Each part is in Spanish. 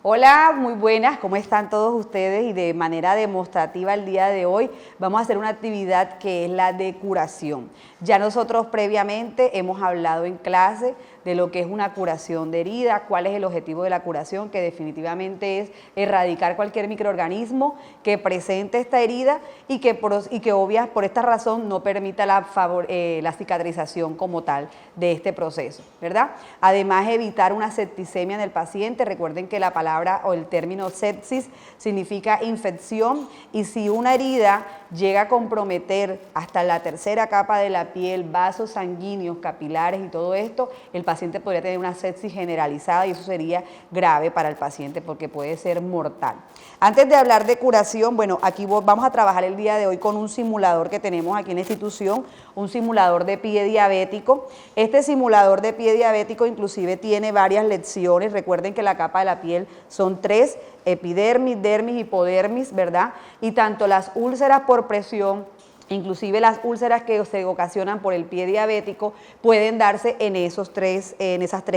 Hola, muy buenas, ¿cómo están todos ustedes? Y de manera demostrativa el día de hoy vamos a hacer una actividad que es la de curación. Ya nosotros previamente hemos hablado en clase de lo que es una curación de herida, cuál es el objetivo de la curación, que definitivamente es erradicar cualquier microorganismo que presente esta herida y que por esta razón no permita la cicatrización como tal de este proceso, ¿verdad? Además, evitar una septicemia en el paciente. Recuerden que la palabra o el término sepsis significa infección, y si una herida llega a comprometer hasta la tercera capa de la piel, vasos sanguíneos, capilares y todo esto, el paciente podría tener una sepsis generalizada y eso sería grave para el paciente porque puede ser mortal. Antes de hablar de curación, bueno, aquí vamos a trabajar el día de hoy con un simulador que tenemos aquí en la institución, un simulador de pie diabético. Este simulador de pie diabético inclusive tiene varias lecciones. Recuerden que la capa de la piel son tres: epidermis, dermis, hipodermis, ¿verdad? Y tanto las úlceras por presión, inclusive las úlceras que se ocasionan por el pie diabético, pueden darse en esas tres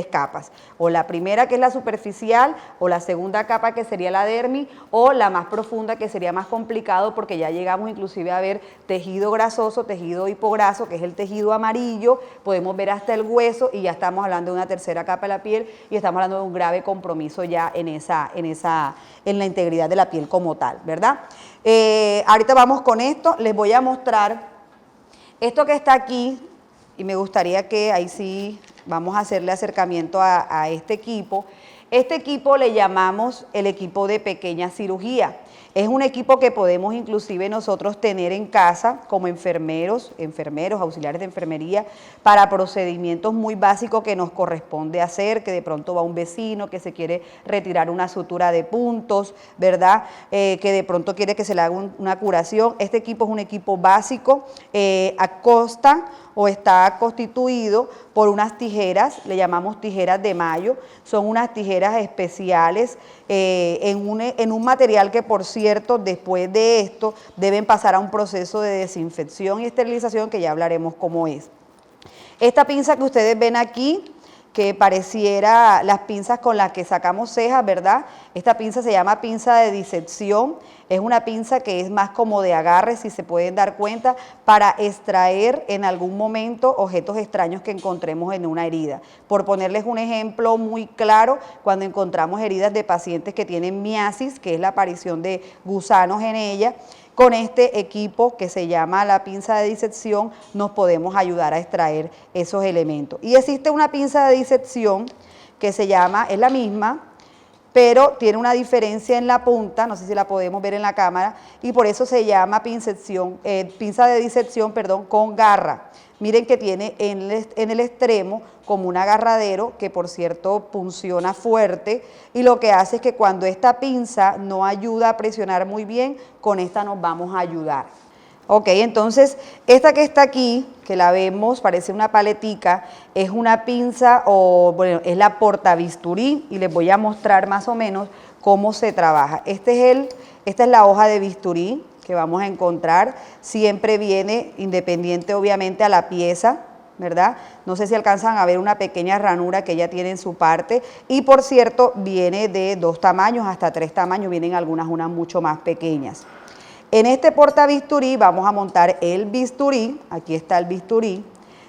capas. O la primera, que es la superficial, o la segunda capa, que sería la dermis, o la más profunda, que sería más complicado porque ya llegamos inclusive a ver tejido grasoso, tejido hipograso, que es el tejido amarillo, podemos ver hasta el hueso y ya estamos hablando de una tercera capa de la piel y estamos hablando de un grave compromiso ya en la integridad de la piel como tal, ¿verdad? Ahorita vamos con esto, les voy a mostrar esto que está aquí y me gustaría que ahí sí vamos a hacerle acercamiento a este equipo. Este equipo le llamamos el equipo de pequeña cirugía. Es un equipo que podemos inclusive nosotros tener en casa como enfermeros, auxiliares de enfermería, para procedimientos muy básicos que nos corresponde hacer, que de pronto va un vecino que se quiere retirar una sutura de puntos, ¿verdad? Que de pronto quiere que se le haga una curación. Este equipo es un equipo básico, consta o está constituido por unas tijeras, le llamamos tijeras de Mayo. Son unas tijeras especiales en un material que, por cierto, después de esto deben pasar a un proceso de desinfección y esterilización que ya hablaremos cómo es. Esta pinza que ustedes ven aquí, que pareciera las pinzas con las que sacamos cejas, ¿verdad? Esta pinza se llama pinza de disección. Es una pinza que es más como de agarre, si se pueden dar cuenta, para extraer en algún momento objetos extraños que encontremos en una herida. Por ponerles un ejemplo muy claro, cuando encontramos heridas de pacientes que tienen miasis, que es la aparición de gusanos en ella, con este equipo que se llama la pinza de disección nos podemos ayudar a extraer esos elementos. Y existe una pinza de disección que se llama, es la misma, pero tiene una diferencia en la punta, no sé si la podemos ver en la cámara, y por eso se llama pinza de disección, con garra. Miren que tiene en el extremo como un agarradero que, por cierto, funciona fuerte, y lo que hace es que cuando esta pinza no ayuda a presionar muy bien, con esta nos vamos a ayudar. Ok, entonces esta que está aquí, que la vemos, parece una paletica, es una pinza es la portabisturí, y les voy a mostrar más o menos cómo se trabaja. Esta es la hoja de bisturí que vamos a encontrar. Siempre viene independiente obviamente a la pieza, ¿verdad? No sé si alcanzan a ver una pequeña ranura que ella tiene en su parte, y por cierto viene de 2 tamaños hasta 3 tamaños, vienen unas mucho más pequeñas. En este portabisturí vamos a montar el bisturí. Aquí está el bisturí.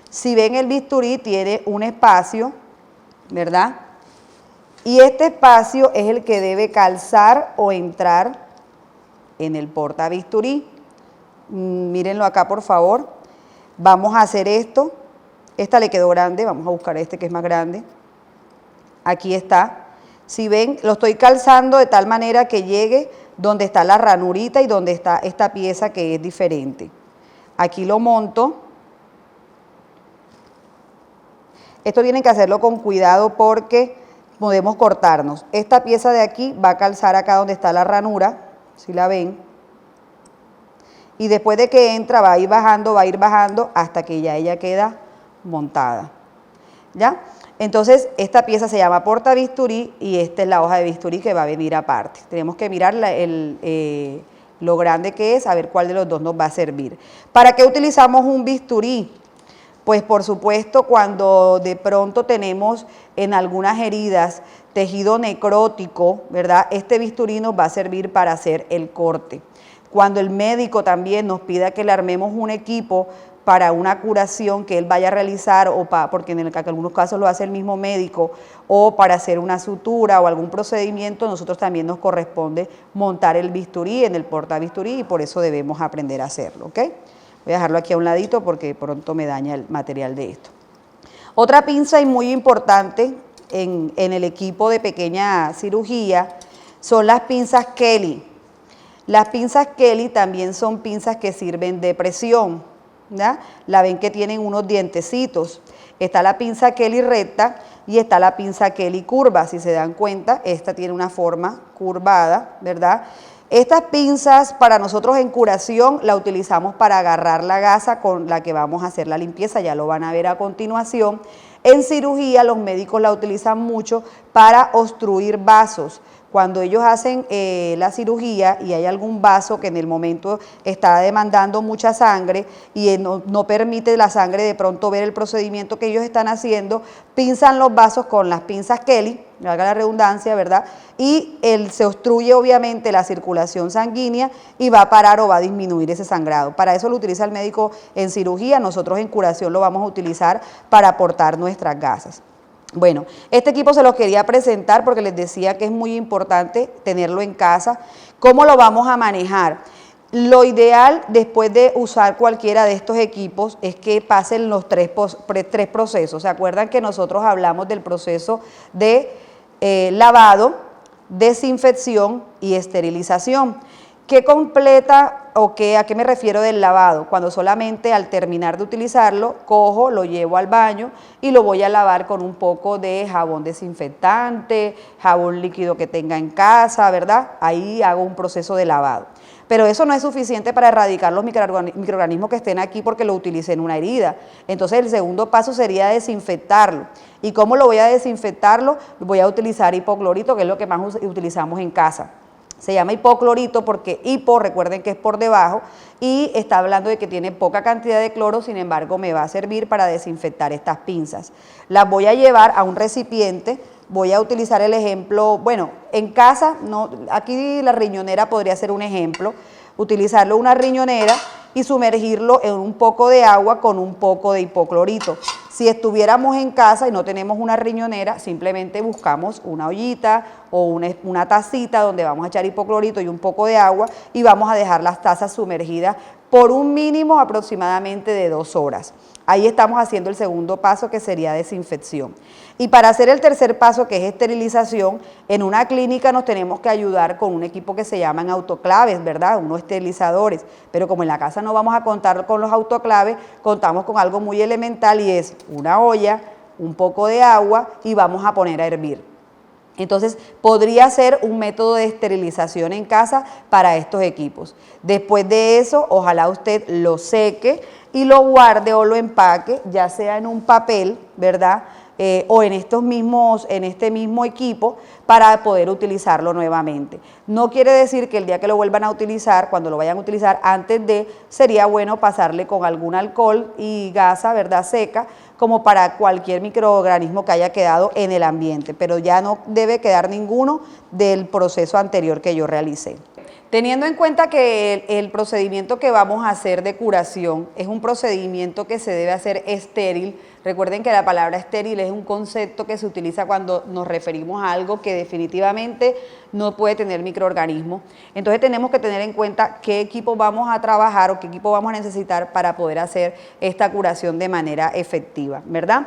Si ven, el bisturí tiene un espacio, ¿verdad? Y este espacio es el que debe calzar o entrar en el portabisturí. Mírenlo acá, por favor. Vamos a hacer esto. Esta le quedó grande, vamos a buscar este que es más grande. Aquí está. Si ven, lo estoy calzando de tal manera que llegue donde está la ranurita y donde está esta pieza que es diferente. Aquí lo monto. Esto tienen que hacerlo con cuidado porque podemos cortarnos. Esta pieza de aquí va a calzar acá donde está la ranura, si la ven. Y después de que entra va a ir bajando hasta que ya ella queda montada. ¿Ya? Entonces, esta pieza se llama portabisturí y esta es la hoja de bisturí que va a venir aparte. Tenemos que mirar lo grande que es, a ver cuál de los dos nos va a servir. ¿Para qué utilizamos un bisturí? Pues por supuesto cuando de pronto tenemos en algunas heridas tejido necrótico, ¿verdad? Este bisturí nos va a servir para hacer el corte. Cuando el médico también nos pida que le armemos un equipo para una curación que él vaya a realizar, porque en algunos casos lo hace el mismo médico, o para hacer una sutura o algún procedimiento, nosotros también nos corresponde montar el bisturí en el portabisturí y por eso debemos aprender a hacerlo, ¿ok? Voy a dejarlo aquí a un ladito porque pronto me daña el material de esto. Otra pinza y muy importante en el equipo de pequeña cirugía son las pinzas Kelly. Las pinzas Kelly también son pinzas que sirven de presión, ¿ya? La ven que tienen unos dientecitos. Está la pinza Kelly recta y está la pinza Kelly curva. Si se dan cuenta, esta tiene una forma curvada, ¿verdad? Estas pinzas para nosotros en curación la utilizamos para agarrar la gasa con la que vamos a hacer la limpieza, ya lo van a ver a continuación. En cirugía los médicos la utilizan mucho para obstruir vasos. Cuando ellos hacen la cirugía y hay algún vaso que en el momento está demandando mucha sangre y no permite la sangre de pronto ver el procedimiento que ellos están haciendo, pinzan los vasos con las pinzas Kelly, valga la redundancia, ¿verdad? Y se obstruye obviamente la circulación sanguínea y va a parar o va a disminuir ese sangrado. Para eso lo utiliza el médico en cirugía, nosotros en curación lo vamos a utilizar para aportar nuestras gasas. Bueno, este equipo se los quería presentar porque les decía que es muy importante tenerlo en casa. ¿Cómo lo vamos a manejar? Lo ideal después de usar cualquiera de estos equipos es que pasen los tres procesos. ¿Se acuerdan que nosotros hablamos del proceso de lavado, desinfección y esterilización? ¿Qué completa o a qué me refiero del lavado? Cuando solamente al terminar de utilizarlo, cojo, lo llevo al baño y lo voy a lavar con un poco de jabón desinfectante, jabón líquido que tenga en casa, ¿verdad? Ahí hago un proceso de lavado. Pero eso no es suficiente para erradicar los microorganismos que estén aquí porque lo utilicé en una herida. Entonces el segundo paso sería desinfectarlo. ¿Y cómo lo voy a desinfectarlo? Voy a utilizar hipoclorito, que es lo que más utilizamos en casa. Se llama hipoclorito porque hipo, recuerden que es por debajo, y está hablando de que tiene poca cantidad de cloro, sin embargo me va a servir para desinfectar estas pinzas. Las voy a llevar a un recipiente, voy a utilizar el ejemplo, bueno, en casa, aquí la riñonera podría ser un ejemplo, utilizarlo una riñonera y sumergirlo en un poco de agua con un poco de hipoclorito. Si estuviéramos en casa y no tenemos una riñonera, simplemente buscamos una ollita o una tacita donde vamos a echar hipoclorito y un poco de agua y vamos a dejar las tazas sumergidas por un mínimo aproximadamente de 2 horas. Ahí estamos haciendo el segundo paso, que sería desinfección. Y para hacer el tercer paso, que es esterilización, en una clínica nos tenemos que ayudar con un equipo que se llaman autoclaves, ¿verdad? Unos esterilizadores. Pero como en la casa no vamos a contar con los autoclaves, contamos con algo muy elemental y es una olla, un poco de agua y vamos a poner a hervir. Entonces, podría ser un método de esterilización en casa para estos equipos. Después de eso, ojalá usted lo seque y lo guarde o lo empaque, ya sea en un papel, ¿verdad? O en este mismo equipo para poder utilizarlo nuevamente. No quiere decir que el día que lo vuelvan a utilizar, cuando lo vayan a utilizar antes de, sería bueno pasarle con algún alcohol y gasa, ¿verdad? Seca, como para cualquier microorganismo que haya quedado en el ambiente, pero ya no debe quedar ninguno del proceso anterior que yo realicé. Teniendo en cuenta que el procedimiento que vamos a hacer de curación es un procedimiento que se debe hacer estéril. Recuerden que la palabra estéril es un concepto que se utiliza cuando nos referimos a algo que definitivamente no puede tener microorganismos. Entonces tenemos que tener en cuenta qué equipo vamos a trabajar o qué equipo vamos a necesitar para poder hacer esta curación de manera efectiva, ¿verdad?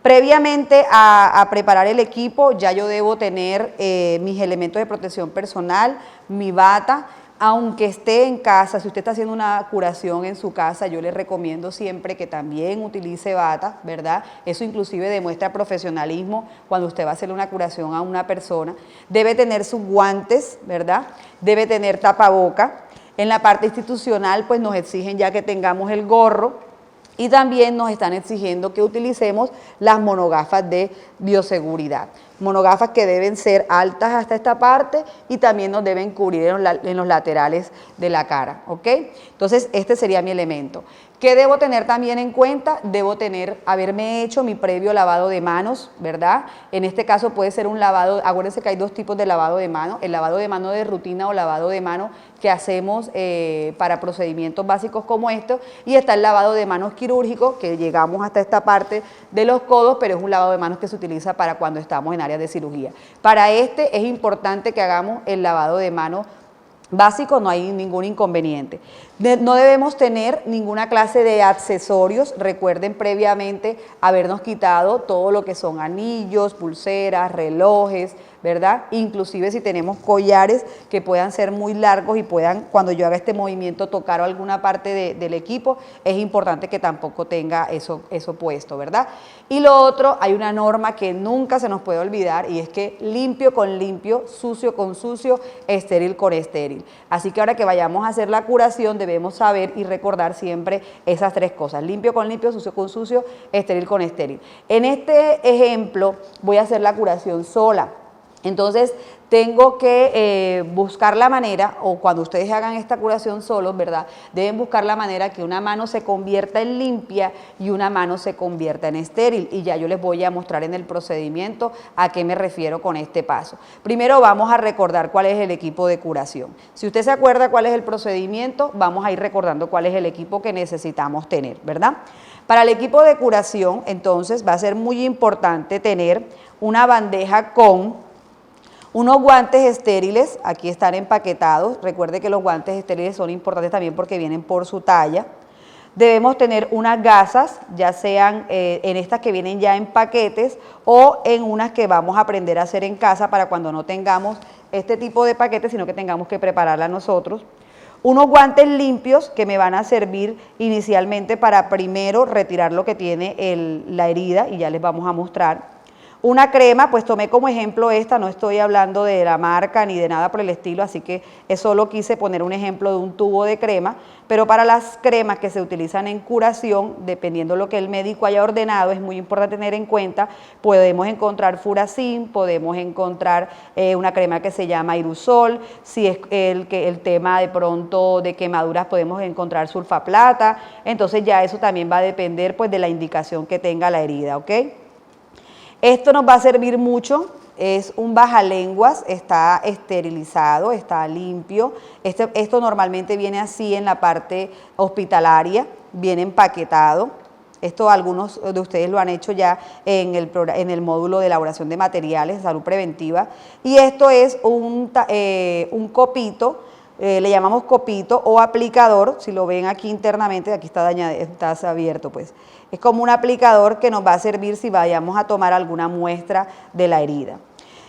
Previamente a preparar el equipo, ya yo debo tener mis elementos de protección personal, mi bata, aunque esté en casa. Si usted está haciendo una curación en su casa, yo le recomiendo siempre que también utilice bata, ¿verdad? Eso inclusive demuestra profesionalismo cuando usted va a hacer una curación a una persona. Debe tener sus guantes, ¿verdad? Debe tener tapaboca. En la parte institucional, pues nos exigen ya que tengamos el gorro. Y también nos están exigiendo que utilicemos las monogafas de bioseguridad. monogafas que deben ser altas hasta esta parte y también nos deben cubrir en los laterales de la cara, ¿ok? Entonces este sería mi elemento. ¿Qué debo tener también en cuenta? Debo haberme hecho mi previo lavado de manos, ¿verdad? En este caso puede ser un lavado, acuérdense que hay dos tipos de lavado de mano, el lavado de mano de rutina o lavado de mano que hacemos para procedimientos básicos como estos, y está el lavado de manos quirúrgico, que llegamos hasta esta parte de los codos, pero es un lavado de manos que se utiliza para cuando estamos en áreas de cirugía. Para este es importante que hagamos el lavado de manos básico, no hay ningún inconveniente. No debemos tener ninguna clase de accesorios. Recuerden previamente habernos quitado todo lo que son anillos, pulseras, relojes, ¿verdad? Inclusive si tenemos collares que puedan ser muy largos y puedan, cuando yo haga este movimiento, tocar alguna parte del equipo, es importante que tampoco tenga eso puesto, ¿verdad? Y lo otro, hay una norma que nunca se nos puede olvidar y es que limpio con limpio, sucio con sucio, estéril con estéril. Así que ahora que vayamos a hacer la curación debemos saber y recordar siempre esas tres cosas, limpio con limpio, sucio con sucio, estéril con estéril. En este ejemplo voy a hacer la curación sola. Entonces, tengo que buscar la manera, o cuando ustedes hagan esta curación solos, ¿verdad? Deben buscar la manera que una mano se convierta en limpia y una mano se convierta en estéril. Y ya yo les voy a mostrar en el procedimiento a qué me refiero con este paso. Primero vamos a recordar cuál es el equipo de curación. Si usted se acuerda cuál es el procedimiento, vamos a ir recordando cuál es el equipo que necesitamos tener, ¿verdad? Para el equipo de curación, entonces, va a ser muy importante tener una bandeja con unos guantes estériles, aquí están empaquetados. Recuerde que los guantes estériles son importantes también porque vienen por su talla. Debemos tener unas gasas, ya sean en estas que vienen ya en paquetes o en unas que vamos a aprender a hacer en casa para cuando no tengamos este tipo de paquetes, sino que tengamos que prepararla nosotros. Unos guantes limpios que me van a servir inicialmente para primero retirar lo que tiene la herida y ya les vamos a mostrar. Una crema, pues tomé como ejemplo esta, no estoy hablando de la marca ni de nada por el estilo, así que solo quise poner un ejemplo de un tubo de crema, pero para las cremas que se utilizan en curación, dependiendo de lo que el médico haya ordenado, es muy importante tener en cuenta, podemos encontrar Furacin, podemos encontrar una crema que se llama Aerosol, si es el tema de pronto de quemaduras podemos encontrar sulfaplata, entonces ya eso también va a depender pues de la indicación que tenga la herida, ¿ok? Esto nos va a servir mucho, es un bajalenguas, está esterilizado, está limpio. Esto normalmente viene así en la parte hospitalaria, viene empaquetado. Esto algunos de ustedes lo han hecho ya en el módulo de elaboración de materiales de salud preventiva. Y esto es un copito, le llamamos copito o aplicador, si lo ven aquí internamente, aquí está dañado, está abierto pues. Es como un aplicador que nos va a servir si vayamos a tomar alguna muestra de la herida.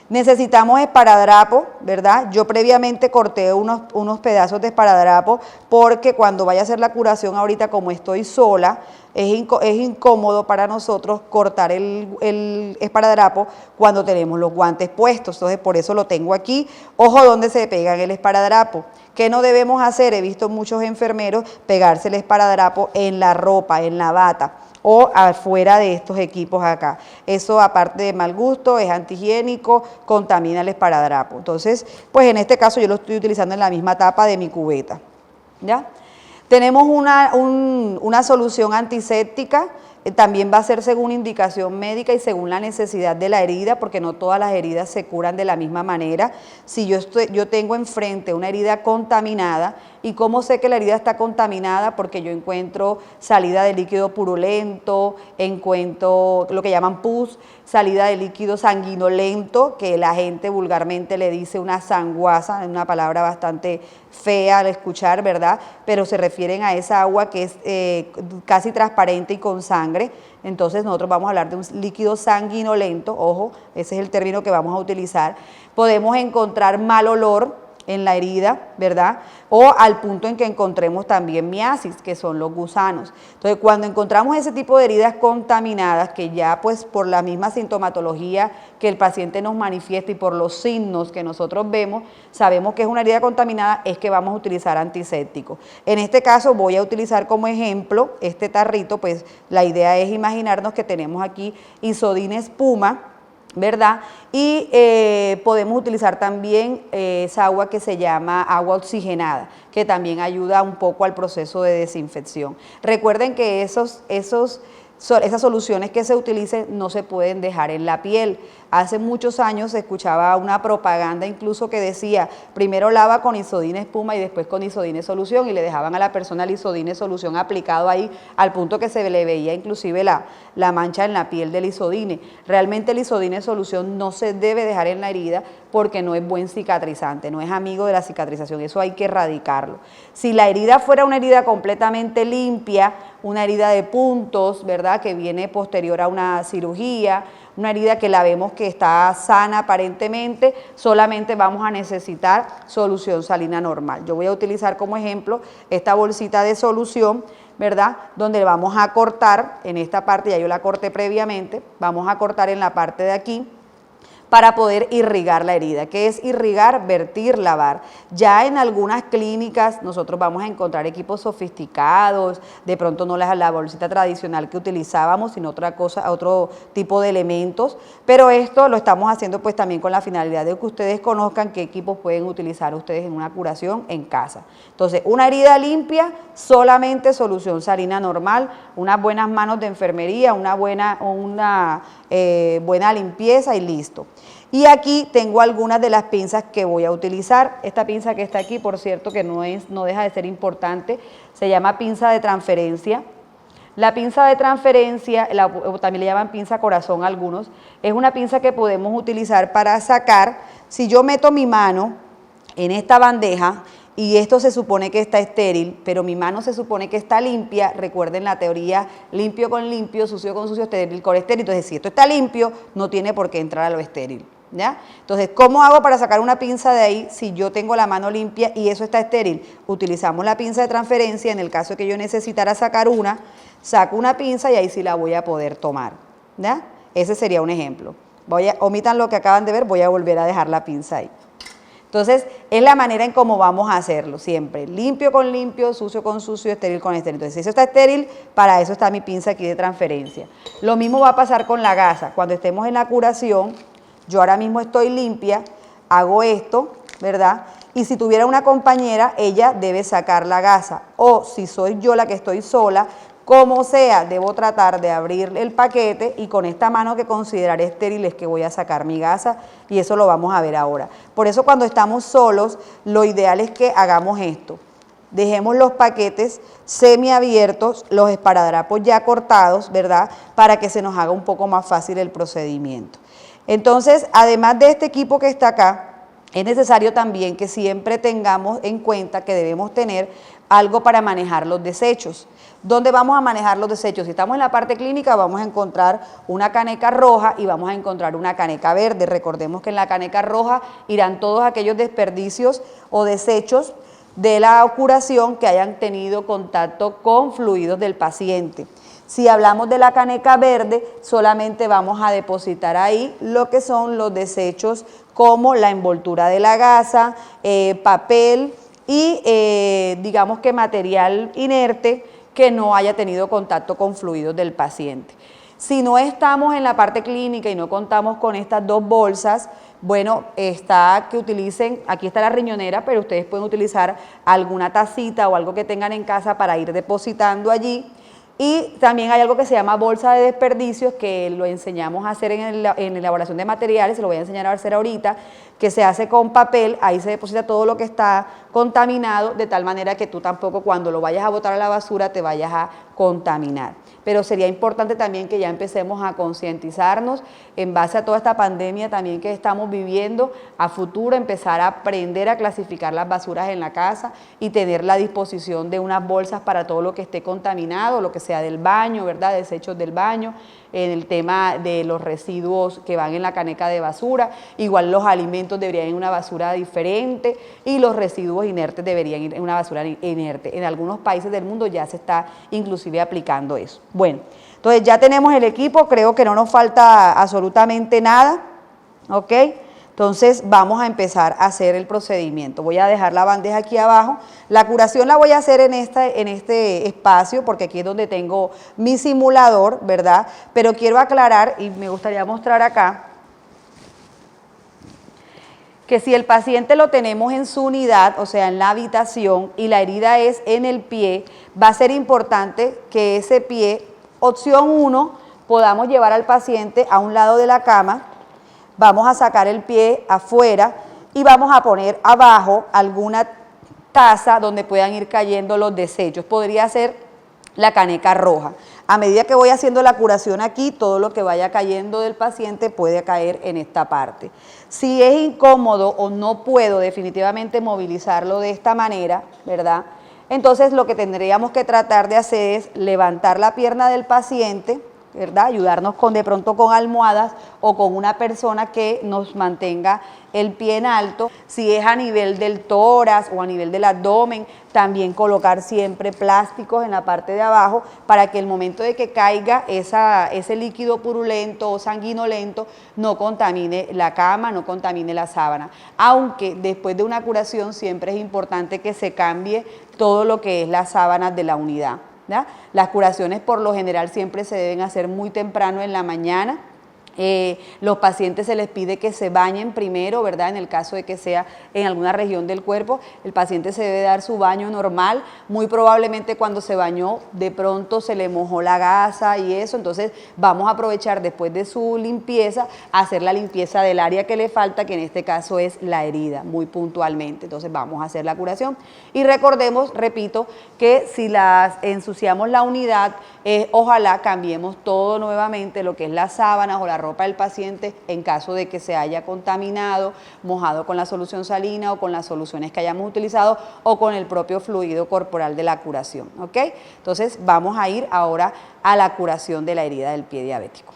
Necesitamos esparadrapo, ¿verdad? Yo previamente corté unos pedazos de esparadrapo porque cuando vaya a hacer la curación ahorita, como estoy sola, es incómodo para nosotros cortar el esparadrapo cuando tenemos los guantes puestos. Entonces, por eso lo tengo aquí. Ojo donde se pega el esparadrapo. ¿Qué no debemos hacer? He visto muchos enfermeros pegarse el esparadrapo en la ropa, en la bata o afuera de estos equipos acá. Eso, aparte de mal gusto, es antihigiénico, contamina el esparadrapo. Entonces, pues en este caso yo lo estoy utilizando en la misma tapa de mi cubeta, ¿ya? Tenemos una solución antiséptica, también va a ser según indicación médica y según la necesidad de la herida, porque no todas las heridas se curan de la misma manera. Si yo tengo enfrente una herida contaminada, ¿y cómo sé que la herida está contaminada? Porque yo encuentro salida de líquido purulento, encuentro lo que llaman pus, salida de líquido sanguinolento, que la gente vulgarmente le dice una sanguaza, una palabra bastante fea al escuchar, ¿verdad? Pero se refieren a esa agua que es casi transparente y con sangre. Entonces nosotros vamos a hablar de un líquido sanguinolento, ojo, ese es el término que vamos a utilizar. Podemos encontrar mal olor en la herida, ¿verdad? O al punto en que encontremos también miasis, que son los gusanos. Entonces, cuando encontramos ese tipo de heridas contaminadas, que ya pues por la misma sintomatología que el paciente nos manifiesta y por los signos que nosotros vemos, sabemos que es una herida contaminada, es que vamos a utilizar antisépticos. En este caso voy a utilizar como ejemplo este tarrito, pues la idea es imaginarnos que tenemos aquí Isodine espuma, ¿verdad? Y podemos utilizar también esa agua que se llama agua oxigenada, que también ayuda un poco al proceso de desinfección. Recuerden que esas soluciones que se utilicen no se pueden dejar en la piel. Hace muchos años se escuchaba una propaganda incluso que decía, primero lava con Isodine espuma y después con Isodine solución, y le dejaban a la persona el Isodine solución aplicado ahí al punto que se le veía inclusive la mancha en la piel del Isodine. Realmente el Isodine solución no se debe dejar en la herida porque no es buen cicatrizante, no es amigo de la cicatrización, eso hay que erradicarlo. Si la herida fuera una herida completamente limpia, una herida de puntos, ¿verdad?, que viene posterior a una cirugía, una herida que la vemos que está sana aparentemente, solamente vamos a necesitar solución salina normal. Yo voy a utilizar como ejemplo esta bolsita de solución, ¿verdad?, donde vamos a cortar en esta parte, ya yo la corté previamente, vamos a cortar en la parte de aquí, para poder irrigar la herida. ¿Qué es irrigar? Vertir, lavar. Ya en algunas clínicas nosotros vamos a encontrar equipos sofisticados, de pronto no la bolsita tradicional que utilizábamos, sino otra cosa, otro tipo de elementos, pero esto lo estamos haciendo pues también con la finalidad de que ustedes conozcan qué equipos pueden utilizar ustedes en una curación en casa. Entonces, una herida limpia, solamente solución salina normal, unas buenas manos de enfermería, una buena limpieza y listo. Y aquí tengo algunas de las pinzas que voy a utilizar. Esta pinza que está aquí, por cierto, que no deja de ser importante, se llama pinza de transferencia. La pinza de transferencia, también le llaman pinza corazón a algunos, es una pinza que podemos utilizar para sacar. Si yo meto mi mano en esta bandeja, y esto se supone que está estéril, pero mi mano se supone que está limpia, recuerden la teoría limpio con limpio, sucio con sucio, estéril con estéril, entonces si esto está limpio, no tiene por qué entrar a lo estéril, ¿ya? Entonces, ¿cómo hago para sacar una pinza de ahí si yo tengo la mano limpia y eso está estéril? Utilizamos la pinza de transferencia, en el caso que yo necesitara sacar una, saco una pinza y ahí sí la voy a poder tomar, ¿ya? Ese sería un ejemplo. Omitan lo que acaban de ver, voy a volver a dejar la pinza ahí. Entonces, es la manera en cómo vamos a hacerlo siempre, limpio con limpio, sucio con sucio, estéril con estéril. Entonces, si eso está estéril, para eso está mi pinza aquí de transferencia. Lo mismo va a pasar con la gasa. Cuando estemos en la curación, yo ahora mismo estoy limpia, hago esto, ¿verdad? Y si tuviera una compañera, ella debe sacar la gasa. O si soy yo la que estoy sola, como sea, debo tratar de abrir el paquete y con esta mano que consideraré estéril es que voy a sacar mi gasa y eso lo vamos a ver ahora. Por eso cuando estamos solos, lo ideal es que hagamos esto. Dejemos los paquetes semiabiertos, los esparadrapos ya cortados, ¿verdad? Para que se nos haga un poco más fácil el procedimiento. Entonces, además de este equipo que está acá, es necesario también que siempre tengamos en cuenta que debemos tener algo para manejar los desechos. ¿Dónde vamos a manejar los desechos? Si estamos en la parte clínica vamos a encontrar una caneca roja y vamos a encontrar una caneca verde. Recordemos que en la caneca roja irán todos aquellos desperdicios o desechos de la curación que hayan tenido contacto con fluidos del paciente. Si hablamos de la caneca verde, solamente vamos a depositar ahí lo que son los desechos como la envoltura de la gasa, papel y digamos que material inerte que no haya tenido contacto con fluidos del paciente. Si no estamos en la parte clínica y no contamos con estas dos bolsas, bueno, está que utilicen, aquí está la riñonera, pero ustedes pueden utilizar alguna tacita o algo que tengan en casa para ir depositando allí. Y también hay algo que se llama bolsa de desperdicios, que lo enseñamos a hacer en la elaboración de materiales, se lo voy a enseñar a hacer ahorita, que se hace con papel, ahí se deposita todo lo que está contaminado, de tal manera que tú tampoco cuando lo vayas a botar a la basura te vayas a contaminar. Pero sería importante también que ya empecemos a concientizarnos en base a toda esta pandemia también que estamos viviendo, a futuro empezar a aprender a clasificar las basuras en la casa y tener la disposición de unas bolsas para todo lo que esté contaminado, lo que sea del baño, ¿verdad? Desechos del baño, en el tema de los residuos que van en la caneca de basura, igual los alimentos deberían ir en una basura diferente y los residuos inertes deberían ir en una basura inerte. En algunos países del mundo ya se está inclusive aplicando eso. Bueno, entonces ya tenemos el equipo, creo que no nos falta absolutamente nada, ¿ok? Entonces vamos a empezar a hacer el procedimiento. Voy a dejar la bandeja aquí abajo. La curación la voy a hacer en este espacio porque aquí es donde tengo mi simulador, ¿verdad? Pero quiero aclarar y me gustaría mostrar acá que si el paciente lo tenemos en su unidad, o sea, en la habitación, y la herida es en el pie, va a ser importante que ese pie, opción 1, podamos llevar al paciente a un lado de la cama, vamos a sacar el pie afuera y vamos a poner abajo alguna taza donde puedan ir cayendo los desechos. Podría ser la caneca roja. A medida que voy haciendo la curación aquí, todo lo que vaya cayendo del paciente puede caer en esta parte. Si es incómodo o no puedo definitivamente movilizarlo de esta manera, ¿verdad? Entonces lo que tendríamos que tratar de hacer es levantar la pierna del paciente, ¿verdad? Ayudarnos de pronto con almohadas o con una persona que nos mantenga el pie en alto. Si es a nivel del tórax o a nivel del abdomen, también colocar siempre plásticos en la parte de abajo para que el momento de que caiga ese líquido purulento o sanguinolento no contamine la cama, no contamine la sábana. Aunque después de una curación siempre es importante que se cambie todo lo que es las sábanas de la unidad, ¿ya? Las curaciones por lo general siempre se deben hacer muy temprano en la mañana. Los pacientes se les pide que se bañen primero, ¿verdad? En el caso de que sea en alguna región del cuerpo, el paciente se debe dar su baño normal. Muy probablemente cuando se bañó de pronto se le mojó la gasa y eso, entonces vamos a aprovechar después de su limpieza, hacer la limpieza del área que le falta, que en este caso es la herida, muy puntualmente. Entonces vamos a hacer la curación y recordemos, repito, que si ensuciamos la unidad, ojalá cambiemos todo nuevamente, lo que es las sábanas o la ropa del paciente en caso de que se haya contaminado, mojado con la solución salina o con las soluciones que hayamos utilizado o con el propio fluido corporal de la curación, ¿ok? Entonces vamos a ir ahora a la curación de la herida del pie diabético.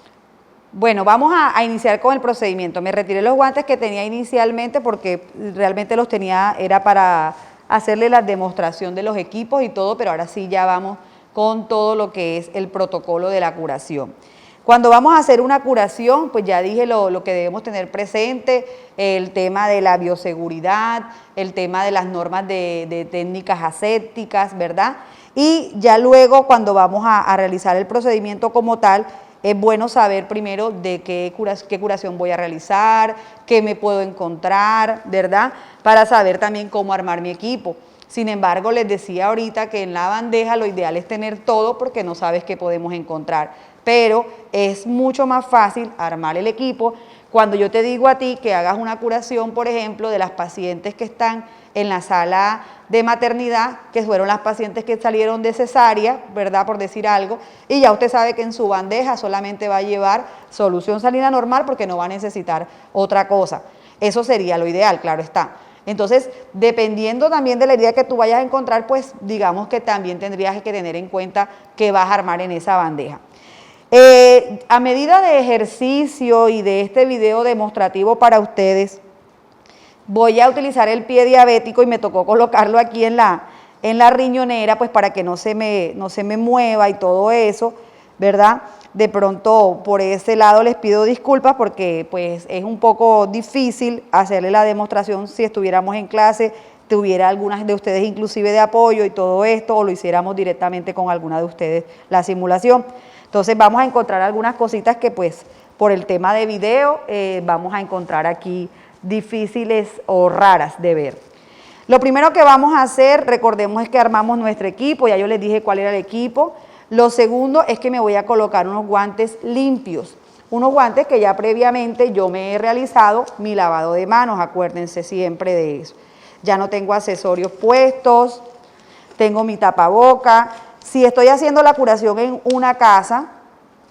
Bueno, vamos a iniciar con el procedimiento. Me retiré los guantes que tenía inicialmente porque realmente los tenía, era para hacerle la demostración de los equipos y todo, pero ahora sí ya vamos con todo lo que es el protocolo de la curación. Cuando vamos a hacer una curación, pues ya dije lo que debemos tener presente, el tema de la bioseguridad, el tema de las normas de técnicas asépticas, ¿verdad? Y ya luego cuando vamos a realizar el procedimiento como tal, es bueno saber primero de qué curación voy a realizar, qué me puedo encontrar, ¿verdad? Para saber también cómo armar mi equipo. Sin embargo, les decía ahorita que en la bandeja lo ideal es tener todo porque no sabes qué podemos encontrar. Pero es mucho más fácil armar el equipo cuando yo te digo a ti que hagas una curación, por ejemplo, de las pacientes que están en la sala de maternidad, que fueron las pacientes que salieron de cesárea, ¿verdad? Por decir algo, y ya usted sabe que en su bandeja solamente va a llevar solución salina normal porque no va a necesitar otra cosa. Eso sería lo ideal, claro está. Entonces, dependiendo también de la herida que tú vayas a encontrar, pues digamos que también tendrías que tener en cuenta qué vas a armar en esa bandeja. A medida de ejercicio y de este video demostrativo para ustedes, voy a utilizar el pie diabético y me tocó colocarlo aquí en la riñonera, pues para que no se me mueva y todo eso, ¿verdad? De pronto por ese lado les pido disculpas porque pues es un poco difícil hacerle la demostración si estuviéramos en clase, tuviera algunas de ustedes inclusive de apoyo y todo esto, o lo hiciéramos directamente con alguna de ustedes la simulación. Entonces vamos a encontrar algunas cositas que pues por el tema de video vamos a encontrar aquí difíciles o raras de ver. Lo primero que vamos a hacer, recordemos, es que armamos nuestro equipo, ya yo les dije cuál era el equipo. Lo segundo es que me voy a colocar unos guantes limpios, unos guantes que ya previamente yo me he realizado mi lavado de manos, acuérdense siempre de eso. Ya no tengo accesorios puestos, tengo mi tapaboca. Si estoy haciendo la curación en una casa,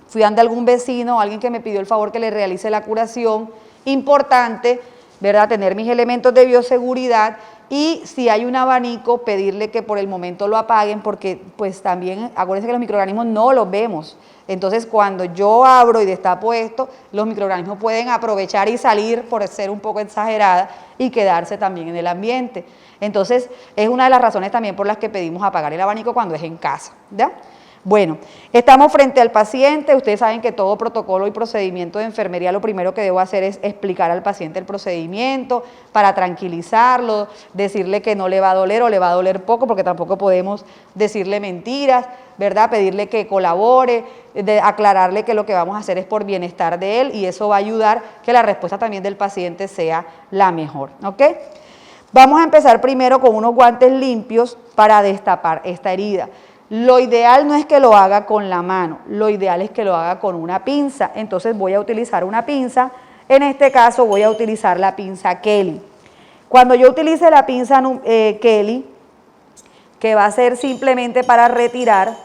fui ante algún vecino o alguien que me pidió el favor que le realice la curación, importante, ¿verdad?, tener mis elementos de bioseguridad y si hay un abanico, pedirle que por el momento lo apaguen porque pues también, acuérdense que los microorganismos no los vemos. Entonces cuando yo abro y destapo esto, los microorganismos pueden aprovechar y salir, por ser un poco exagerada, y quedarse también en el ambiente. Entonces es una de las razones también por las que pedimos apagar el abanico cuando es en casa, ¿ya? Bueno, estamos frente al paciente. Ustedes saben que todo protocolo y procedimiento de enfermería lo primero que debo hacer es explicar al paciente el procedimiento para tranquilizarlo, decirle que no le va a doler o le va a doler poco, porque tampoco podemos decirle mentiras, ¿verdad? Pedirle que colabore, aclararle que lo que vamos a hacer es por bienestar de él, y eso va a ayudar que la respuesta también del paciente sea la mejor, ¿ok? Vamos a empezar primero con unos guantes limpios para destapar esta herida. Lo ideal no es que lo haga con la mano, lo ideal es que lo haga con una pinza. Entonces voy a utilizar una pinza, en este caso voy a utilizar la pinza Kelly. Cuando yo utilice la pinza Kelly, que va a ser simplemente para retirar,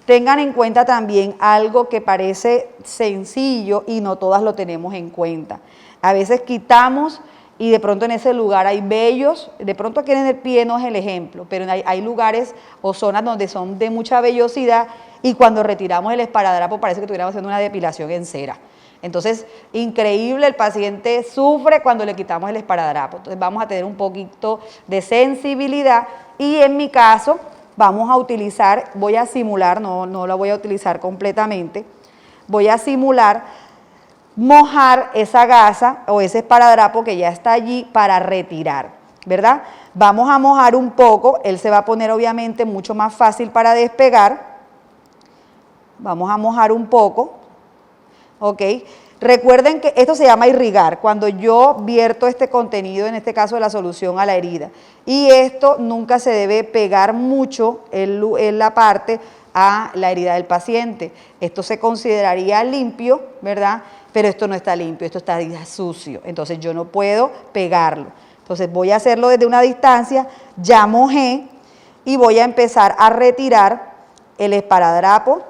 tengan en cuenta también algo que parece sencillo y no todas lo tenemos en cuenta. A veces quitamos y de pronto en ese lugar hay vellos, de pronto aquí en el pie no es el ejemplo, pero hay lugares o zonas donde son de mucha vellosidad, y cuando retiramos el esparadrapo parece que estuviéramos haciendo una depilación en cera. Entonces, increíble, el paciente sufre cuando le quitamos el esparadrapo. Entonces vamos a tener un poquito de sensibilidad, y en mi caso vamos a utilizar, voy a simular, no la voy a utilizar completamente, voy a simular mojar esa gasa o ese esparadrapo que ya está allí para retirar, ¿verdad? Vamos a mojar un poco, él se va a poner obviamente mucho más fácil para despegar. Vamos a mojar un poco, ¿ok? Recuerden que esto se llama irrigar, cuando yo vierto este contenido, en este caso de la solución, a la herida. Y esto nunca se debe pegar mucho en la parte a la herida del paciente. Esto se consideraría limpio, ¿verdad? Pero esto no está limpio, esto está sucio, entonces yo no puedo pegarlo. Entonces voy a hacerlo desde una distancia, ya mojé, y voy a empezar a retirar el esparadrapo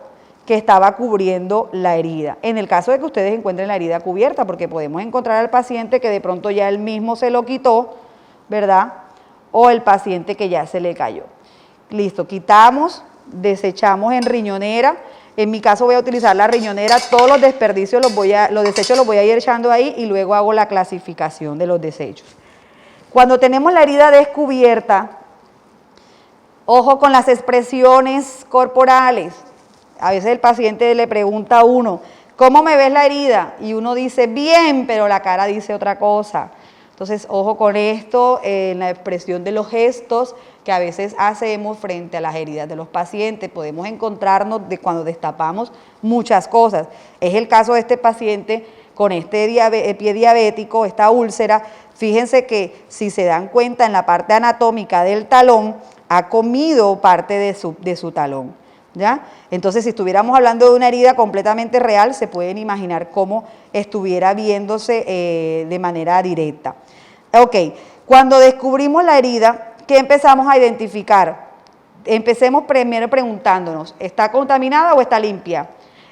que estaba cubriendo la herida. En el caso de que ustedes encuentren la herida cubierta, porque podemos encontrar al paciente que de pronto ya él mismo se lo quitó, ¿verdad? O el paciente que ya se le cayó. Listo, quitamos, desechamos en riñonera. En mi caso voy a utilizar la riñonera, todos los desperdicios, los desechos los voy a ir echando ahí, y luego hago la clasificación de los desechos. Cuando tenemos la herida descubierta, ojo con las expresiones corporales. A veces el paciente le pregunta a uno, ¿cómo me ves la herida? Y uno dice, bien, pero la cara dice otra cosa. Entonces, ojo con esto, en la expresión de los gestos que a veces hacemos frente a las heridas de los pacientes. Podemos encontrarnos cuando destapamos muchas cosas. Es el caso de este paciente con este pie diabético, esta úlcera. Fíjense que si se dan cuenta, en la parte anatómica del talón ha comido parte de su talón, ¿ya? Entonces, si estuviéramos hablando de una herida completamente real, se pueden imaginar cómo estuviera viéndose de manera directa. Ok, cuando descubrimos la herida, ¿qué empezamos a identificar? Empecemos primero preguntándonos, ¿está contaminada o está limpia?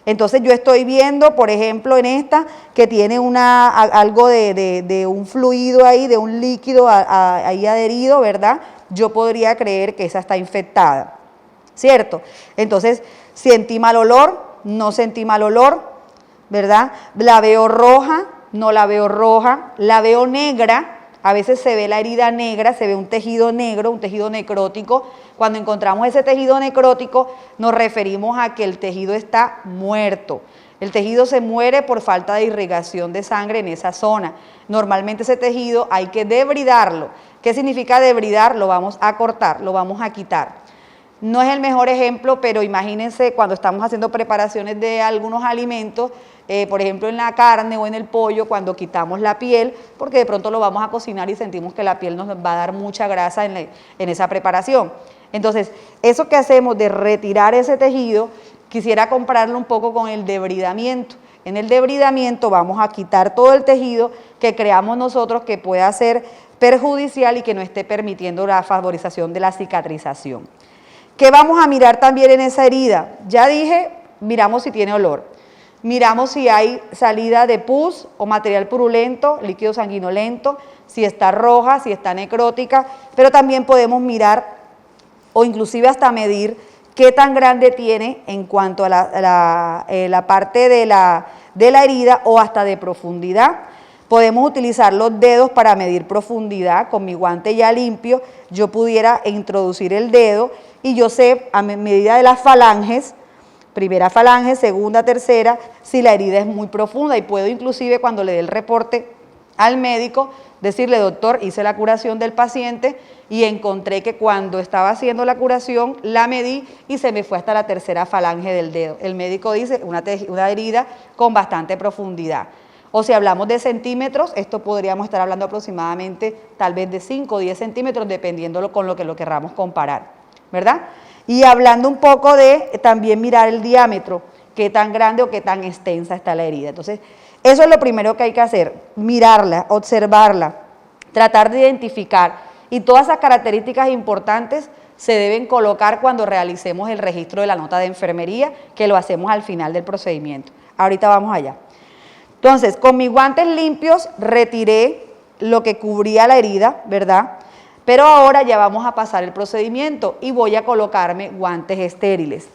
Entonces yo estoy viendo, por ejemplo, en esta, que tiene algo de un fluido ahí, de un líquido ahí adherido, ¿verdad? Yo podría creer que esa está infectada, ¿cierto? Entonces, ¿sentí mal olor? No sentí mal olor, ¿verdad? La veo roja, no la veo roja, la veo negra. A veces se ve la herida negra, se ve un tejido negro, un tejido necrótico. Cuando encontramos ese tejido necrótico, nos referimos a que el tejido está muerto. El tejido se muere por falta de irrigación de sangre en esa zona. Normalmente ese tejido hay que debridarlo. ¿Qué significa debridar? Lo vamos a cortar, lo vamos a quitar. No es el mejor ejemplo, pero imagínense cuando estamos haciendo preparaciones de algunos alimentos, por ejemplo en la carne o en el pollo, cuando quitamos la piel, porque de pronto lo vamos a cocinar y sentimos que la piel nos va a dar mucha grasa en esa preparación. Entonces, eso que hacemos de retirar ese tejido, quisiera compararlo un poco con el debridamiento. En el debridamiento vamos a quitar todo el tejido que creamos nosotros que pueda ser perjudicial y que no esté permitiendo la favorización de la cicatrización. ¿Qué vamos a mirar también en esa herida? Ya dije, miramos si tiene olor. Miramos si hay salida de pus o material purulento, líquido sanguinolento, si está roja, si está necrótica, pero también podemos mirar o inclusive hasta medir qué tan grande tiene en cuanto a la parte de la herida o hasta de profundidad. Podemos utilizar los dedos para medir profundidad. Con mi guante ya limpio, yo pudiera introducir el dedo y yo sé a medida de las falanges, primera falange, segunda, tercera, si la herida es muy profunda, y puedo inclusive cuando le dé el reporte al médico decirle: doctor, hice la curación del paciente y encontré que cuando estaba haciendo la curación la medí y se me fue hasta la tercera falange del dedo. El médico dice una herida con bastante profundidad. O si hablamos de centímetros, esto podríamos estar hablando aproximadamente tal vez de 5 o 10 centímetros, dependiendo con lo que lo querramos comparar, ¿verdad? Y hablando un poco de también mirar el diámetro, qué tan grande o qué tan extensa está la herida. Entonces, eso es lo primero que hay que hacer: mirarla, observarla, tratar de identificar. Y todas esas características importantes se deben colocar cuando realicemos el registro de la nota de enfermería, que lo hacemos al final del procedimiento. Ahorita vamos allá. Entonces, con mis guantes limpios retiré lo que cubría la herida, ¿verdad? Pero ahora ya vamos a pasar el procedimiento y voy a colocarme guantes estériles.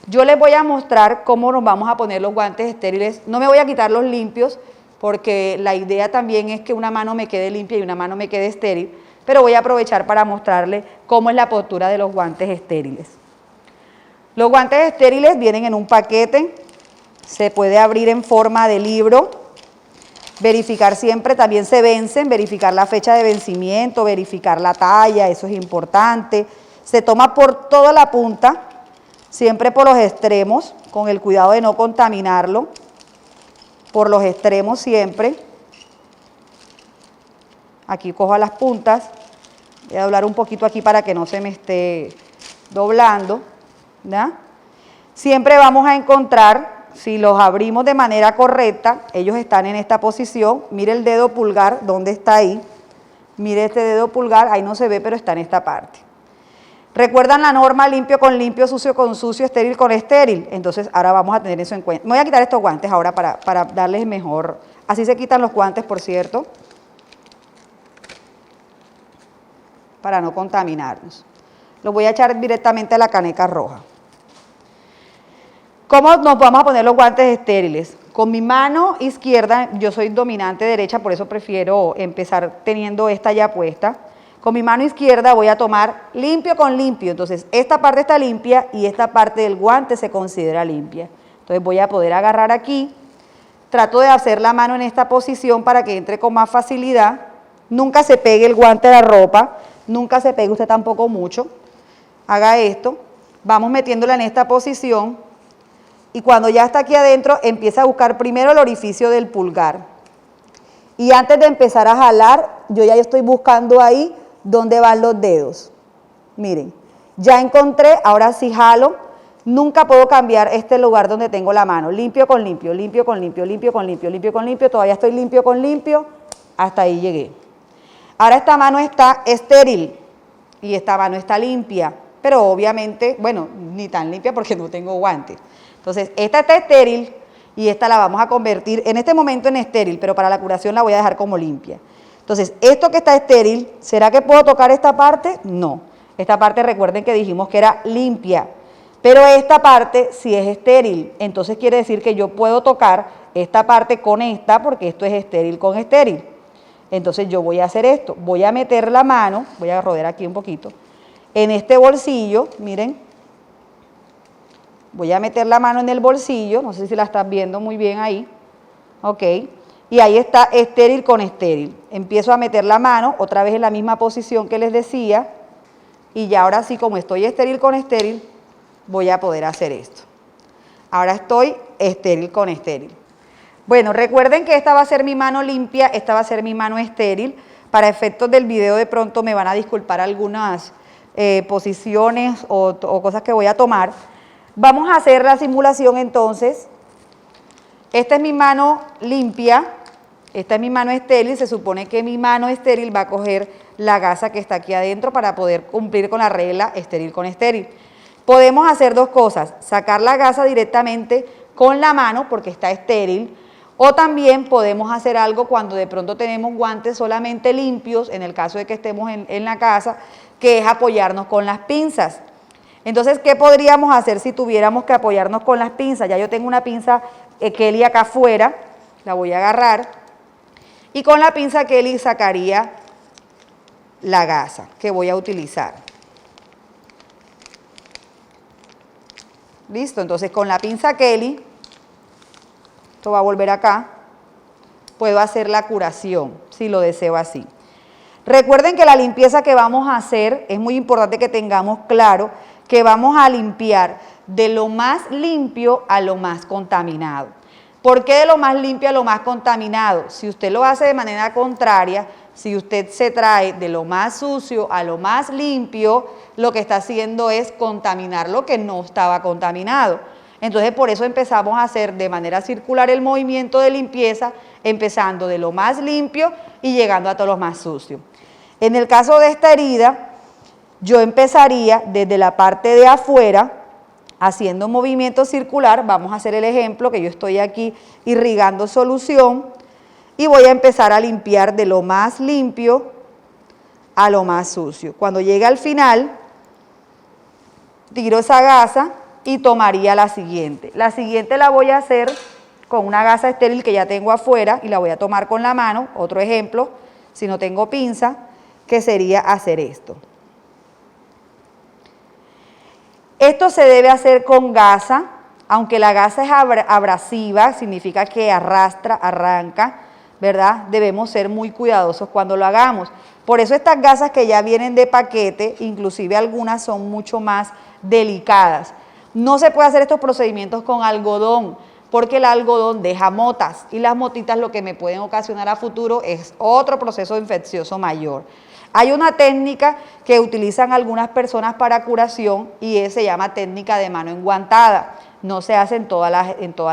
Yo les voy a mostrar cómo nos vamos a poner los guantes estériles. No me voy a quitar los limpios, porque la idea también es que una mano me quede limpia y una mano me quede estéril, pero voy a aprovechar para mostrarles cómo es la postura de los guantes estériles. Los guantes estériles vienen en un paquete, se puede abrir en forma de libro, verificar siempre, también se vencen, verificar la fecha de vencimiento, verificar la talla, eso es importante. Se toma por toda la punta, siempre por los extremos, con el cuidado de no contaminarlo, por los extremos siempre. Aquí cojo a las puntas, voy a doblar un poquito aquí para que no se me esté doblando, ¿ya? Siempre vamos a encontrar, si los abrimos de manera correcta, ellos están en esta posición. Mire el dedo pulgar, ¿dónde está ahí? Mire este dedo pulgar, ahí no se ve, pero está en esta parte. ¿Recuerdan la norma limpio con limpio, sucio con sucio, estéril con estéril? Entonces ahora vamos a tener eso en cuenta. Me voy a quitar estos guantes ahora para darles mejor. Así se quitan los guantes, por cierto, para no contaminarnos. Los voy a echar directamente a la caneca roja. ¿Cómo nos vamos a poner los guantes estériles? Con mi mano izquierda, yo soy dominante derecha, por eso prefiero empezar teniendo esta ya puesta. Con mi mano izquierda voy a tomar limpio con limpio, entonces esta parte está limpia y esta parte del guante se considera limpia. Entonces voy a poder agarrar aquí, trato de hacer la mano en esta posición para que entre con más facilidad. Nunca se pegue el guante a la ropa, nunca se pegue usted tampoco mucho. Haga esto, vamos metiéndola en esta posición. Y cuando ya está aquí adentro, empieza a buscar primero el orificio del pulgar. Y antes de empezar a jalar, yo ya estoy buscando ahí dónde van los dedos. Miren, ya encontré, ahora sí jalo. Nunca puedo cambiar este lugar donde tengo la mano. Limpio con limpio, limpio con limpio, limpio con limpio, limpio con limpio. Todavía estoy limpio con limpio. Hasta ahí llegué. Ahora esta mano está estéril y esta mano está limpia. Pero obviamente, bueno, ni tan limpia porque no tengo guantes. Entonces, esta está estéril y esta la vamos a convertir en este momento en estéril, pero para la curación la voy a dejar como limpia. Entonces, esto que está estéril, ¿será que puedo tocar esta parte? No. Esta parte, recuerden que dijimos que era limpia, pero esta parte sí es estéril. Entonces, quiere decir que yo puedo tocar esta parte con esta porque esto es estéril con estéril. Entonces, yo voy a hacer esto. Voy a meter la mano, voy a rodear aquí un poquito, en este bolsillo, miren. Voy a meter la mano en el bolsillo, no sé si la están viendo muy bien ahí, ok, y ahí está estéril con estéril. Empiezo a meter la mano, otra vez en la misma posición que les decía, y ya ahora sí, como estoy estéril con estéril, voy a poder hacer esto. Ahora estoy estéril con estéril. Bueno, recuerden que esta va a ser mi mano limpia, esta va a ser mi mano estéril. Para efectos del video de pronto me van a disculpar algunas posiciones o cosas que voy a tomar. Vamos a hacer la simulación entonces. Esta es mi mano limpia, esta es mi mano estéril. Se supone que mi mano estéril va a coger la gasa que está aquí adentro para poder cumplir con la regla estéril con estéril. Podemos hacer dos cosas: sacar la gasa directamente con la mano porque está estéril, o también podemos hacer algo cuando de pronto tenemos guantes solamente limpios, en el caso de que estemos en la casa, que es apoyarnos con las pinzas. Entonces, ¿qué podríamos hacer si tuviéramos que apoyarnos con las pinzas? Ya yo tengo una pinza Kelly acá afuera, la voy a agarrar, y con la pinza Kelly sacaría la gasa que voy a utilizar. Listo, entonces con la pinza Kelly, esto va a volver acá, puedo hacer la curación, si lo deseo así. Recuerden que la limpieza que vamos a hacer, es muy importante que tengamos claro que vamos a limpiar de lo más limpio a lo más contaminado. ¿Por qué de lo más limpio a lo más contaminado? Si usted lo hace de manera contraria, si usted se trae de lo más sucio a lo más limpio, lo que está haciendo es contaminar lo que no estaba contaminado. Entonces, por eso empezamos a hacer de manera circular el movimiento de limpieza, empezando de lo más limpio y llegando a todo lo más sucio. En el caso de esta herida, yo empezaría desde la parte de afuera, haciendo un movimiento circular. Vamos a hacer el ejemplo que yo estoy aquí irrigando solución y voy a empezar a limpiar de lo más limpio a lo más sucio. Cuando llegue al final, tiro esa gasa y tomaría la siguiente. La siguiente la voy a hacer con una gasa estéril que ya tengo afuera y la voy a tomar con la mano. Otro ejemplo, si no tengo pinza, que sería hacer esto. Esto se debe hacer con gasa, aunque la gasa es abrasiva, significa que arrastra, arranca, ¿verdad? Debemos ser muy cuidadosos cuando lo hagamos. Por eso estas gasas que ya vienen de paquete, inclusive algunas son mucho más delicadas. No se puede hacer estos procedimientos con algodón, porque el algodón deja motas y las motitas lo que me pueden ocasionar a futuro es otro proceso infeccioso mayor. Hay una técnica que utilizan algunas personas para curación y se llama técnica de mano enguantada. No se hace en todas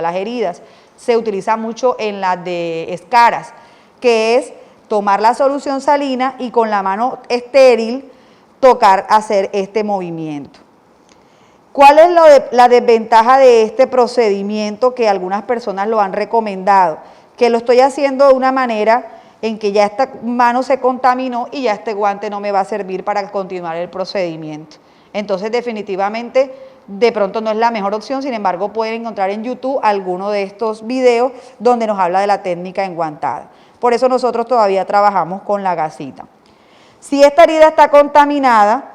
las heridas. Se utiliza mucho en las de escaras, que es tomar la solución salina y con la mano estéril tocar, hacer este movimiento. ¿Cuál es la desventaja de este procedimiento que algunas personas lo han recomendado? Que lo estoy haciendo de una manera en que ya esta mano se contaminó y ya este guante no me va a servir para continuar el procedimiento. Entonces, definitivamente, de pronto no es la mejor opción, sin embargo, pueden encontrar en YouTube alguno de estos videos donde nos habla de la técnica enguantada. Por eso nosotros todavía trabajamos con la gasita. Si esta herida está contaminada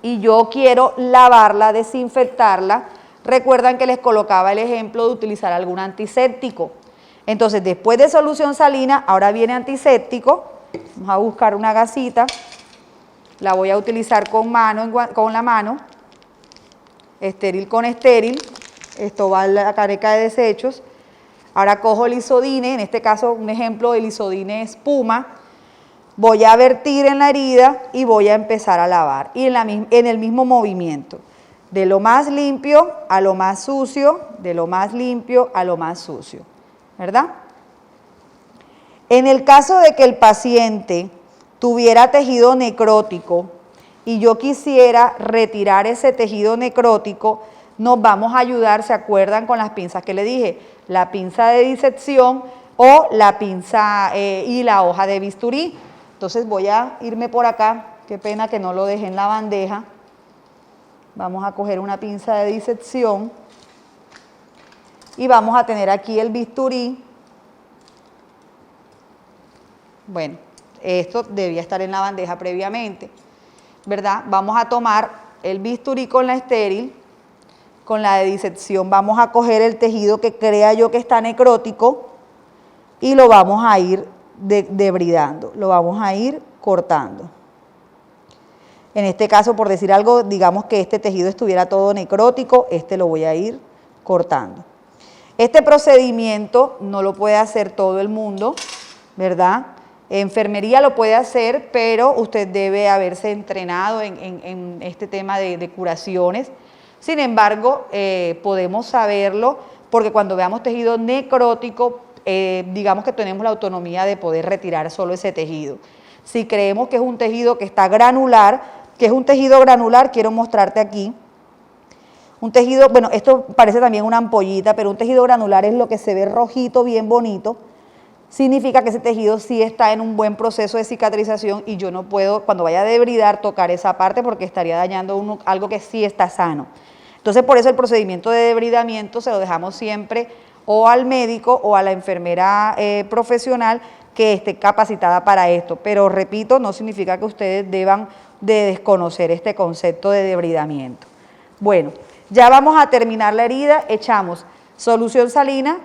y yo quiero lavarla, desinfectarla, recuerdan que les colocaba el ejemplo de utilizar algún antiséptico. Entonces, después de solución salina, ahora viene antiséptico. Vamos a buscar una gasita. La voy a utilizar con la mano. Estéril con estéril. Esto va a la caneca de desechos. Ahora cojo el isodine, en este caso un ejemplo del isodine espuma. Voy a vertir en la herida y voy a empezar a lavar. Y en el mismo movimiento. De lo más limpio a lo más sucio, de lo más limpio a lo más sucio. ¿Verdad? En el caso de que el paciente tuviera tejido necrótico y yo quisiera retirar ese tejido necrótico, nos vamos a ayudar, ¿se acuerdan con las pinzas que le dije? La pinza de disección o la pinza y la hoja de bisturí. Entonces voy a irme por acá, qué pena que no lo dejé en la bandeja. Vamos a coger una pinza de disección. Y vamos a tener aquí el bisturí. Bueno, esto debía estar en la bandeja previamente, ¿verdad? Vamos a tomar el bisturí con la estéril, con la de disección. Vamos a coger el tejido que crea yo que está necrótico y lo vamos a ir debridando, lo vamos a ir cortando. En este caso, por decir algo, digamos que este tejido estuviera todo necrótico, lo voy a ir cortando. Este procedimiento no lo puede hacer todo el mundo, ¿verdad? Enfermería lo puede hacer, pero usted debe haberse entrenado en este tema de curaciones. Sin embargo, podemos saberlo porque cuando veamos tejido necrótico, digamos que tenemos la autonomía de poder retirar solo ese tejido. Si creemos que es un tejido que está granular, quiero mostrarte aquí. Un tejido, bueno, esto parece también una ampollita, pero un tejido granular es lo que se ve rojito, bien bonito. Significa que ese tejido sí está en un buen proceso de cicatrización y yo no puedo, cuando vaya a debridar, tocar esa parte porque estaría dañando algo que sí está sano. Entonces, por eso el procedimiento de debridamiento se lo dejamos siempre o al médico o a la enfermera profesional que esté capacitada para esto. Pero, repito, no significa que ustedes deban de desconocer este concepto de debridamiento. Bueno, Ya vamos a terminar la herida, echamos solución salina,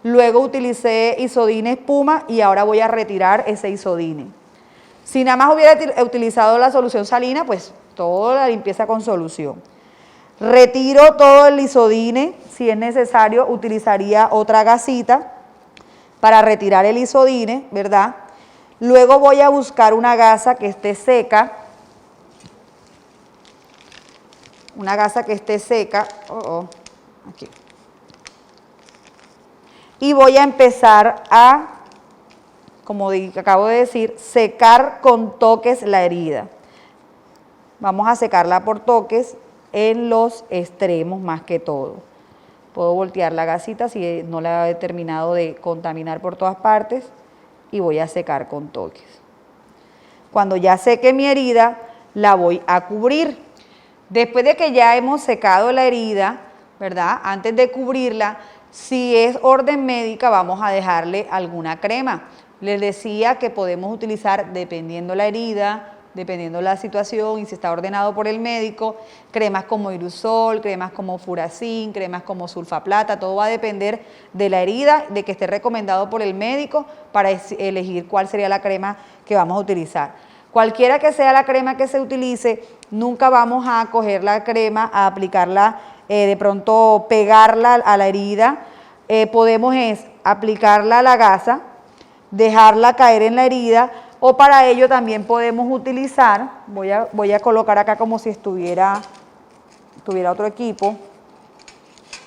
luego utilicé isodine espuma y ahora voy a retirar ese isodine. Si nada más hubiera utilizado la solución salina, pues toda la limpieza con solución. Retiro todo el isodine, si es necesario utilizaría otra gasita para retirar el isodine, ¿verdad? Luego voy a buscar una gasa que esté seca, aquí. Y voy a empezar a, como acabo de decir, secar con toques la herida. Vamos a secarla por toques en los extremos más que todo. Puedo voltear la gasita si no la he terminado de contaminar por todas partes y voy a secar con toques. Cuando ya seque mi herida, la voy a cubrir. Después de que ya hemos secado la herida, ¿verdad? Antes de cubrirla, si es orden médica, vamos a dejarle alguna crema. Les decía que podemos utilizar, dependiendo la herida, dependiendo la situación y si está ordenado por el médico, cremas como Irusol, cremas como Furacin, cremas como Sulfaplata, todo va a depender de la herida, de que esté recomendado por el médico para elegir cuál sería la crema que vamos a utilizar. Cualquiera que sea la crema que se utilice, nunca vamos a coger la crema, a aplicarla, de pronto pegarla a la herida. Podemos aplicarla a la gasa, dejarla caer en la herida, o para ello también podemos utilizar, voy a colocar acá como si tuviera otro equipo.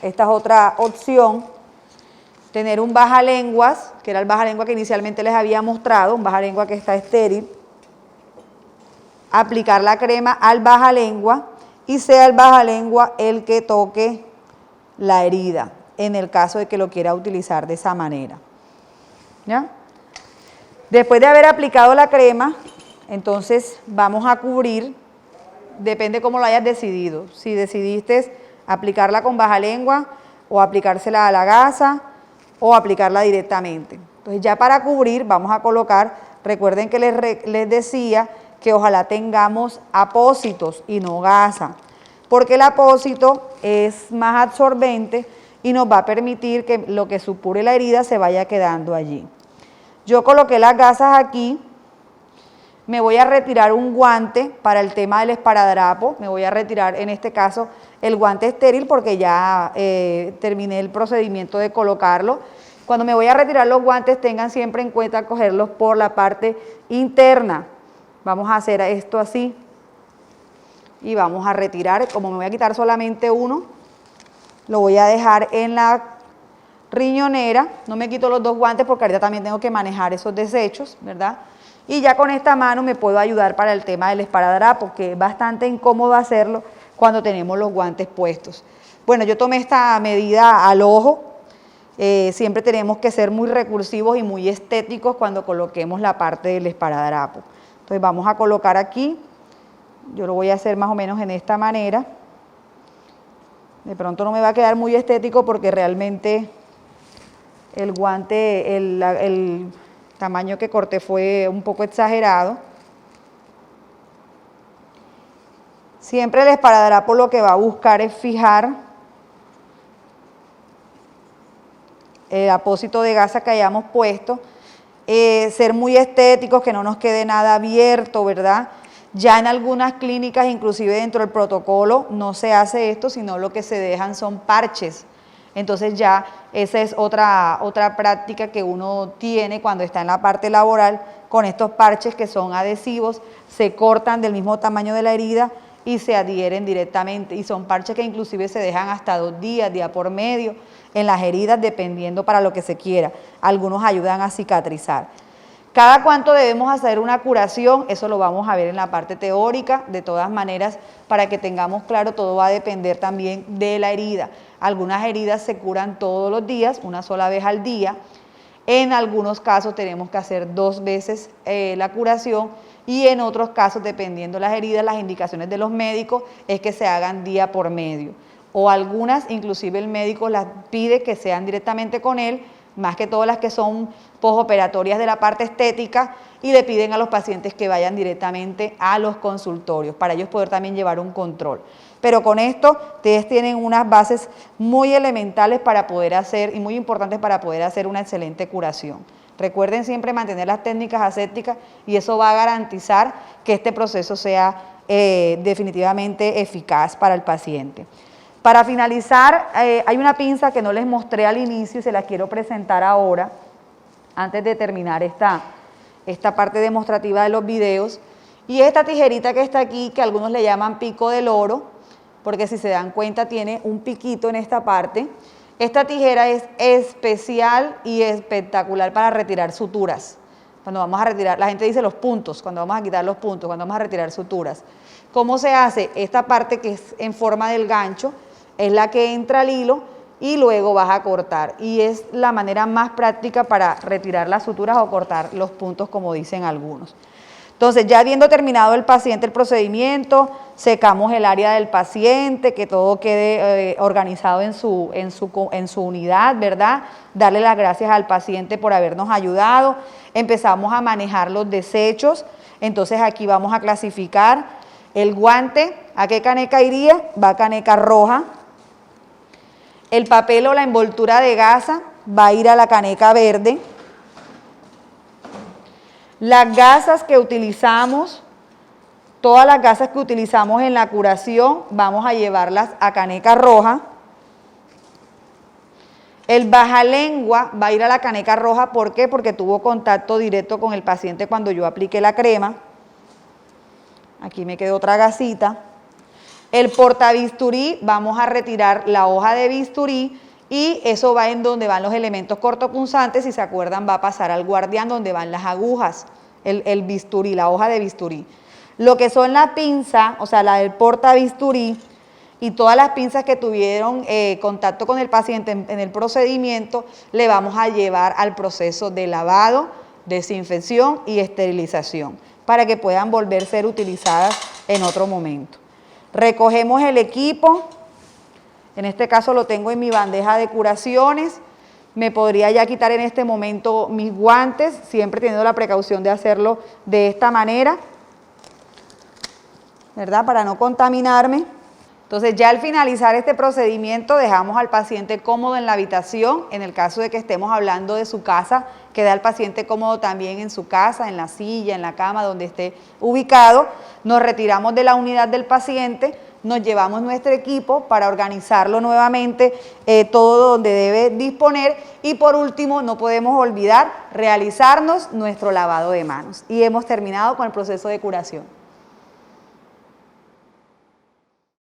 Esta es otra opción, tener un bajalenguas, que era el bajalengua que inicialmente les había mostrado, un bajalengua que está estéril. Aplicar la crema al bajalengua y sea el bajalengua el que toque la herida, en el caso de que lo quiera utilizar de esa manera. ¿Ya? Después de haber aplicado la crema, entonces vamos a cubrir, depende cómo lo hayas decidido. Si decidiste aplicarla con bajalengua o aplicársela a la gasa o aplicarla directamente. Entonces ya para cubrir vamos a colocar, recuerden que les decía que ojalá tengamos apósitos y no gasa, porque el apósito es más absorbente y nos va a permitir que lo que supure la herida se vaya quedando allí. Yo coloqué las gasas aquí, me voy a retirar un guante para el tema del esparadrapo, me voy a retirar en este caso el guante estéril porque ya terminé el procedimiento de colocarlo. Cuando me voy a retirar los guantes tengan siempre en cuenta cogerlos por la parte interna. Vamos a hacer esto así y vamos a retirar, como me voy a quitar solamente uno, lo voy a dejar en la riñonera, no me quito los dos guantes porque ahorita también tengo que manejar esos desechos, ¿verdad? Y ya con esta mano me puedo ayudar para el tema del esparadrapo, que es bastante incómodo hacerlo cuando tenemos los guantes puestos. Bueno, yo tomé esta medida al ojo, siempre tenemos que ser muy recursivos y muy estéticos cuando coloquemos la parte del esparadrapo. Entonces vamos a colocar aquí, yo lo voy a hacer más o menos en esta manera. De pronto no me va a quedar muy estético porque realmente el guante, el tamaño que corté fue un poco exagerado. Siempre el esparadrapo lo que va a buscar es fijar el apósito de gasa que hayamos puesto. Ser muy estéticos, que no nos quede nada abierto, ¿verdad? Ya en algunas clínicas, inclusive dentro del protocolo, no se hace esto, sino lo que se dejan son parches. Entonces ya esa es otra práctica que uno tiene cuando está en la parte laboral, con estos parches que son adhesivos, se cortan del mismo tamaño de la herida y se adhieren directamente. Y son parches que inclusive se dejan hasta 2 días, día por medio, en las heridas, dependiendo para lo que se quiera. Algunos ayudan a cicatrizar. ¿Cada cuánto debemos hacer una curación? Eso lo vamos a ver en la parte teórica. De todas maneras, para que tengamos claro, todo va a depender también de la herida. Algunas heridas se curan todos los días, una sola vez al día. En algunos casos tenemos que hacer 2 veces la curación y en otros casos, dependiendo de las heridas, las indicaciones de los médicos es que se hagan día por medio. O algunas, inclusive el médico las pide que sean directamente con él más que todas las que son posoperatorias de la parte estética, y le piden a los pacientes que vayan directamente a los consultorios para ellos poder también llevar un control. Pero con esto ustedes tienen unas bases muy elementales para poder hacer y muy importantes para poder hacer una excelente curación. Recuerden siempre mantener las técnicas asépticas y eso va a garantizar que este proceso sea definitivamente eficaz para el paciente. Para finalizar, hay una pinza que no les mostré al inicio y se la quiero presentar ahora, antes de terminar esta parte demostrativa de los videos. Y esta tijerita que está aquí, que algunos le llaman pico del oro, porque si se dan cuenta tiene un piquito en esta parte. Esta tijera es especial y espectacular para retirar suturas. Cuando vamos a retirar, la gente dice los puntos, cuando vamos a quitar los puntos, cuando vamos a retirar suturas. ¿Cómo se hace? Esta parte que es en forma del gancho es la que entra al hilo y luego vas a cortar. Y es la manera más práctica para retirar las suturas o cortar los puntos, como dicen algunos. Entonces, ya habiendo terminado el paciente el procedimiento, secamos el área del paciente, que todo quede organizado en su unidad, ¿verdad? Darle las gracias al paciente por habernos ayudado. Empezamos a manejar los desechos. Entonces, aquí vamos a clasificar el guante. ¿A qué caneca iría? Va a caneca roja. El papel o la envoltura de gasa va a ir a la caneca verde. Las gasas que utilizamos, todas las gasas que utilizamos en la curación, vamos a llevarlas a caneca roja. El bajalengua va a ir a la caneca roja, ¿por qué? Porque tuvo contacto directo con el paciente cuando yo apliqué la crema. Aquí me quedó otra gasita. El portabisturí, vamos a retirar la hoja de bisturí y eso va en donde van los elementos cortopunzantes, si se acuerdan va a pasar al guardián donde van las agujas, el bisturí, la hoja de bisturí. Lo que son la pinza, o sea la del portabisturí y todas las pinzas que tuvieron contacto con el paciente en el procedimiento, le vamos a llevar al proceso de lavado, desinfección y esterilización para que puedan volver a ser utilizadas en otro momento. Recogemos el equipo, en este caso lo tengo en mi bandeja de curaciones, me podría ya quitar en este momento mis guantes, siempre teniendo la precaución de hacerlo de esta manera, ¿verdad? Para no contaminarme. Entonces ya al finalizar este procedimiento dejamos al paciente cómodo en la habitación, en el caso de que estemos hablando de su casa, queda el paciente cómodo también en su casa, en la silla, en la cama, donde esté ubicado. Nos retiramos de la unidad del paciente, nos llevamos nuestro equipo para organizarlo nuevamente, todo donde debe disponer y por último no podemos olvidar realizarnos nuestro lavado de manos y hemos terminado con el proceso de curación.